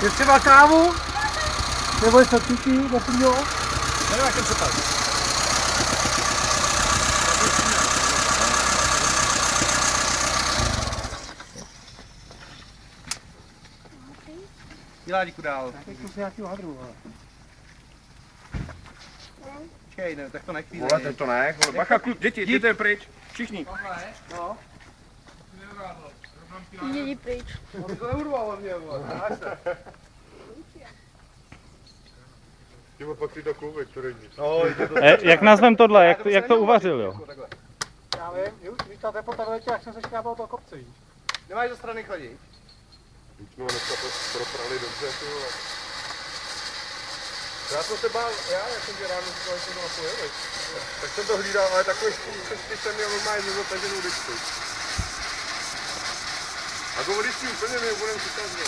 Je třeba kávu? Nebo je to tiki, dobrýho? Nevím, jak se tak. Dělá díku dál. Tak kus nějakého hadru, ale. Počkej, ne, tak to nechvíli. Vole, teď to ne, vole. Bacha, děti, jděte pryč. Všichni. No. Jdi pryč. On to neurval mě, vole. Ty pak ty do kluby, který Jak nazvem tohle, jak to uvařil, jo? Já vím, když ta teplota vyletěla, jak jsem se škrábal toho kopce, víš? Nemáš do strany chodit? No, dneska to proprali dobře, ty vole. Já jsem se bál, jak jsem tě ráno říkal, že jsem to napojil, tak jsem to hlídal, ale takový ty jsem měl normálně zapeženou disku. A go, když si úplně nebudem říkat, že...